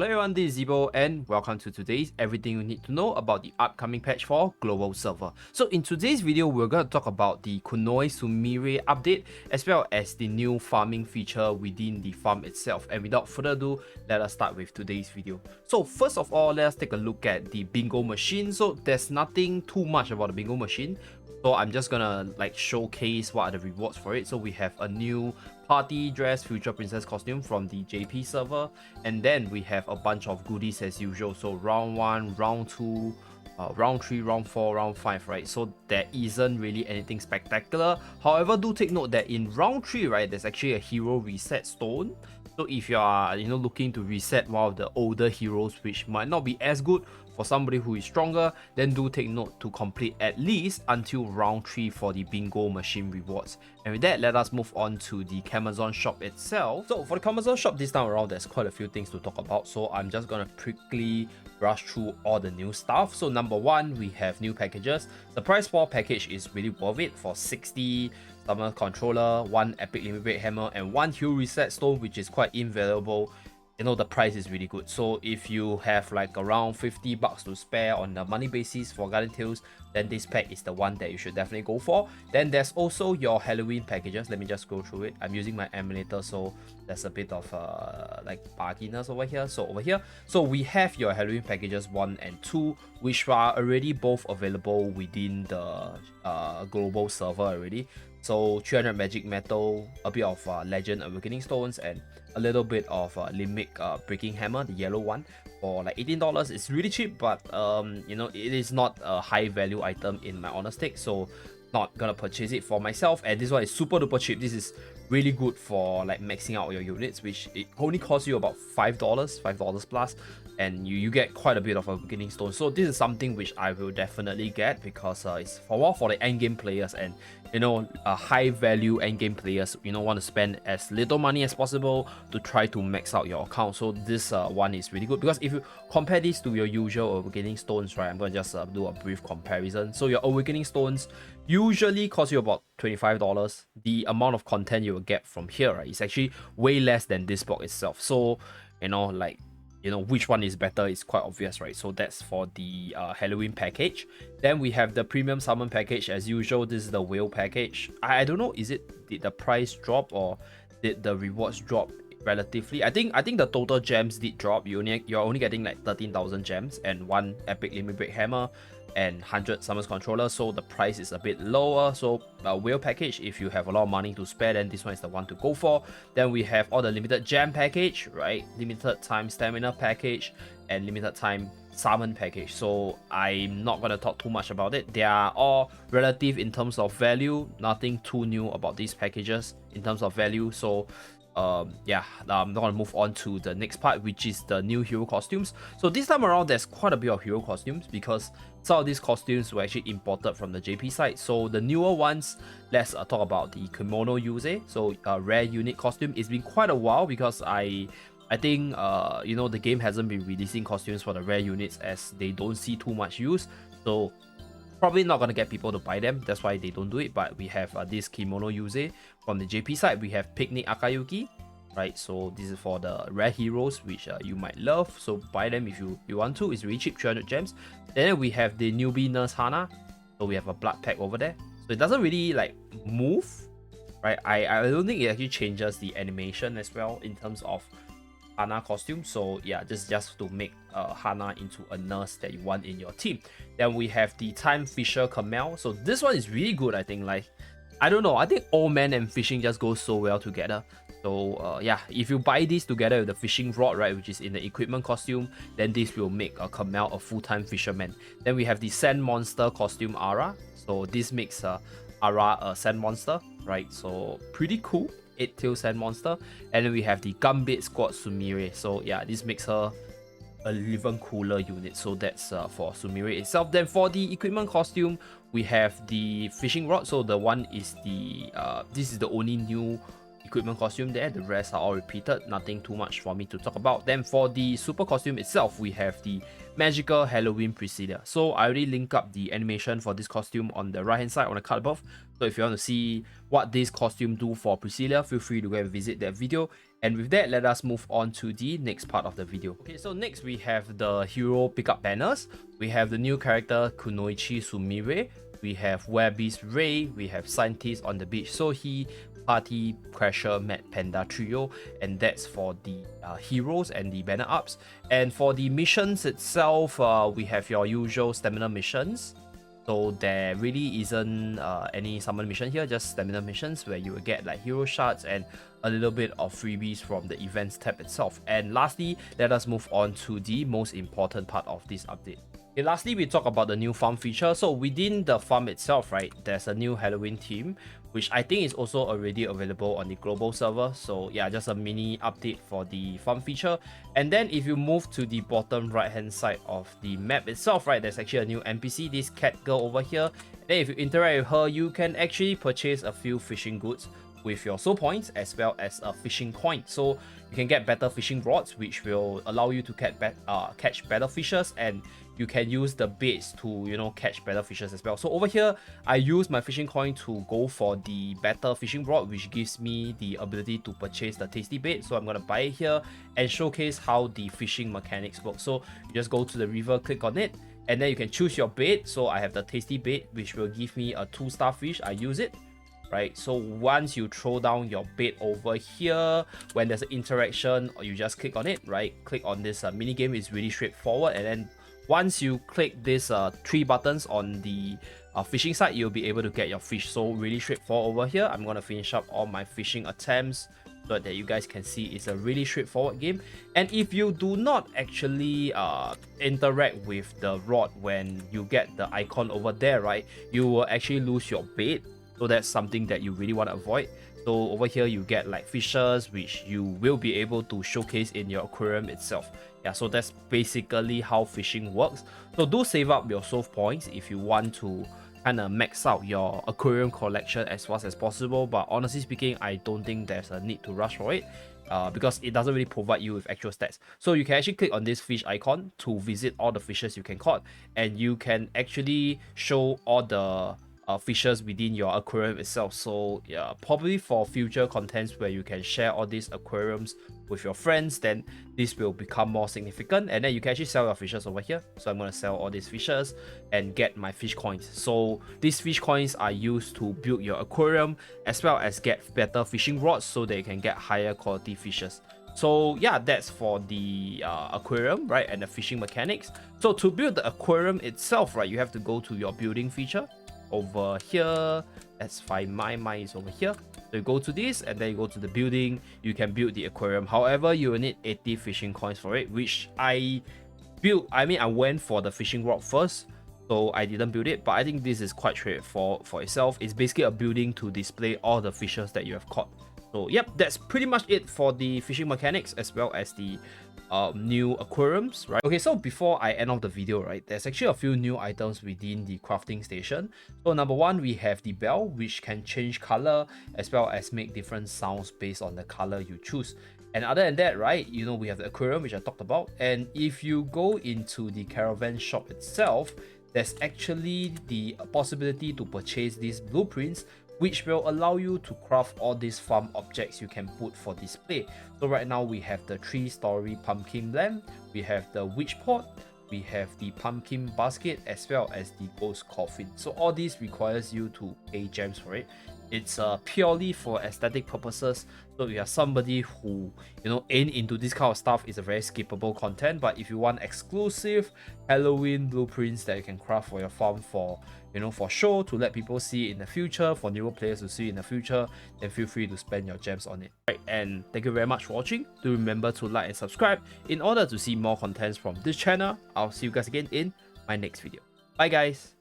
Hello everyone, this is Zibo and welcome to today's everything you need to know about the upcoming patch for global server. So in today's video, we're going to talk about the Kunoichi Sumire update as well as the new farming feature within the farm itself. And without further ado, let us start with today's video. So first of all, let us take a look at the bingo machine. So there's nothing too much about the bingo machine. So I'm just gonna showcase what are the rewards for it. So we have a new party dress future princess costume from the JP server, and then we have a bunch of goodies as usual. So round 1, round 2, round 3, round 4, round 5, right? So there isn't really anything spectacular. However, do take note that in round 3, right, there's actually a hero reset stone. So if you are looking to reset one of the older heroes which might not be as good for somebody who is stronger, then do take note to complete at least until round 3 for the bingo machine rewards. And with that, let us move on to the Amazon shop itself. So for the Amazon shop this time around, there's quite a few things to talk about, so I'm just gonna quickly brush through all the new stuff. So number 1, we have new packages. The price war package is really worth it for 60 summer controller, 1 epic limit break hammer, and 1 hero reset stone, which is quite invaluable. The price is really good. So if you have like around 50 bucks to spare on the money basis for Guardian Tales, then this pack is the one that you should definitely go for. Then there's also your Halloween packages. Let me just go through it. I'm using my emulator, so there's a bit of bargainers over here. So over here, so we have your Halloween packages 1 and 2, which are already both available within the global server already. So 300 magic metal, a bit of legend awakening stones, and a little bit of limit breaking hammer, the yellow one, for like $18. It's really cheap, but it is not a high value item in my honest take, so not gonna purchase it for myself. And this one is super duper cheap. This is really good for like maxing out your units, which it only costs you about $5 plus, and you get quite a bit of a beginning stone. So this is something which I will definitely get because it's for the end game players, and high value end game players want to spend as little money as possible to try to max out your account. So this one is really good because if you compare this to your usual awakening stones, right, I'm going to just do a brief comparison. So your awakening stones usually cost you about $25. The amount of content you will get from here, right, is actually way less than this box itself. So which one is better is quite obvious, right? So that's for the Halloween package. Then we have the premium summon package as usual. This is the whale package. I don't know, did the price drop or did the rewards drop relatively? I think the total gems did drop. You're only getting like 13,000 gems and 1 epic limit break hammer and 100 summons controller, so the price is a bit lower. So whale package, if you have a lot of money to spare, then this one is the one to go for. Then we have all the limited gem package, right, limited time stamina package, and limited time summon package. So I'm not gonna talk too much about it. They are all relative in terms of value, nothing too new about these packages in terms of value. So I'm gonna move on to the next part, which is the new hero costumes. So this time around, there's quite a bit of hero costumes because some of these costumes were actually imported from the JP side. So the newer ones, let's talk about the Kimono Yuze. So a rare unit costume. It's been quite a while because I think the game hasn't been releasing costumes for the rare units as they don't see too much use. So probably not gonna get people to buy them, that's why they don't do it. But we have this Kimono Yuze from the JP side. We have Picnic Akayuki, right? So this is for the rare heroes which you might love, so buy them if you want to. It's really cheap, 300 gems. Then we have the newbie Nurse Hana, so we have a blood pack over there. So it doesn't really like move, right? I don't think it actually changes the animation as well in terms of Hana costume. So yeah, just to make Hana into a nurse that you want in your team. Then we have the Time Fisher Camel. So this one is really good. I think I don't know, I think old man and fishing just go so well together. So if you buy this together with the fishing rod, right, which is in the equipment costume, then this will make a Camel a full-time fisherman. Then we have the Sand Monster costume Ara. So this makes Ara a sand monster, right? So pretty cool. 8-tail sand monster. And then we have the Gambit Squad Sumire. So yeah, this makes her a even cooler unit. So that's for Sumire itself. Then for the equipment costume, we have the fishing rod. So the one is the this is the only new equipment costume there. The rest are all repeated, nothing too much for me to talk about. Then for the super costume itself, we have the magical Halloween Priscilla. So I already link up the animation for this costume on the right hand side on the card above. So if you want to see what this costume do for Priscilla, feel free to go and visit that video. And with that, let us move on to the next part of the video. Okay, so next we have the hero pickup banners. We have the new character Kunoichi Sumire. We have Werebeast Ray. We have Scientist on the Beach Sohi, Party Crasher Mad Panda Trio, and that's for the heroes and the banner ups. And for the missions itself, we have your usual stamina missions. So there really isn't any summon mission here, just stamina missions where you will get like hero shards and a little bit of freebies from the events tab itself. And lastly, let us move on to the most important part of this update. Okay, lastly, we talk about the new farm feature. So within the farm itself, right, there's a new Halloween theme, which I think is also already available on the global server. So yeah, just a mini update for the farm feature. And then if you move to the bottom right hand side of the map itself, right, there's actually a new NPC, this cat girl over here. And then if you interact with her, you can actually purchase a few fishing goods with your soul points as well as a fishing coin. So you can get better fishing rods, which will allow you to catch better fishes, and you can use the baits to, you know, catch better fishes as well. So over here, I use my fishing coin to go for the better fishing rod, which gives me the ability to purchase the tasty bait. So I'm gonna buy it here and showcase how the fishing mechanics work. So you just go to the river, click on it, and then you can choose your bait. So I have the tasty bait, which will give me a 2-star fish. I use it. Right, so once you throw down your bait over here, when there's an interaction, or you just click on it, right? Click on this mini game. It's really straightforward, and then once you click these 3 buttons on the fishing side, you'll be able to get your fish. So really straightforward over here. I'm gonna finish up all my fishing attempts so that you guys can see it's a really straightforward game. And if you do not actually interact with the rod when you get the icon over there, right, you will actually lose your bait. So that's something that you really want to avoid. So over here you get like fishes, which you will be able to showcase in your aquarium itself. Yeah, so that's basically how fishing works. So do save up your soul points if you want to kind of max out your aquarium collection as fast as possible. But honestly speaking, I don't think there's a need to rush for it. Because it doesn't really provide you with actual stats. So you can actually click on this fish icon to visit all the fishes you can catch, and you can actually show all the fishes within your aquarium itself. So yeah, probably for future contents where you can share all these aquariums with your friends, then this will become more significant, and then you can actually sell your fishes over here. So I'm going to sell all these fishes and get my fish coins. So these fish coins are used to build your aquarium as well as get better fishing rods so that you can get higher quality fishes. So yeah, that's for the aquarium, right, and the fishing mechanics. So to build the aquarium itself, right, you have to go to your building feature over here. Let's find mine is over here. So you go to this, and then you go to the building. You can build the aquarium. However, you will need 80 fishing coins for it, which I built. I mean, I went for the fishing rod first, so I didn't build it. But I think this is quite straightforward for itself. It's basically a building to display all the fishes that you have caught. So yep, that's pretty much it for the fishing mechanics as well as the new aquariums, right? Okay, so before I end off the video, right, there's actually a few new items within the crafting station. So number one, we have the bell, which can change color as well as make different sounds based on the color you choose. And other than that, right, you know, we have the aquarium, which I talked about. And if you go into the caravan shop itself, there's actually the possibility to purchase these blueprints, which will allow you to craft all these farm objects you can put for display. So right now we have the 3-story pumpkin lamp, we have the witch pot, we have the pumpkin basket, as well as the ghost coffin. So all these requires you to pay gems for it. It's purely for aesthetic purposes. So if you are somebody who, you know, ain't into this kind of stuff, it's a very skippable content. But if you want exclusive Halloween blueprints that you can craft for your farm for, you know, for show, to let people see in the future, for newer players to see in the future, then feel free to spend your gems on it. Right, and thank you very much for watching. Do remember to like and subscribe in order to see more contents from this channel. I'll see you guys again in my next video. Bye guys.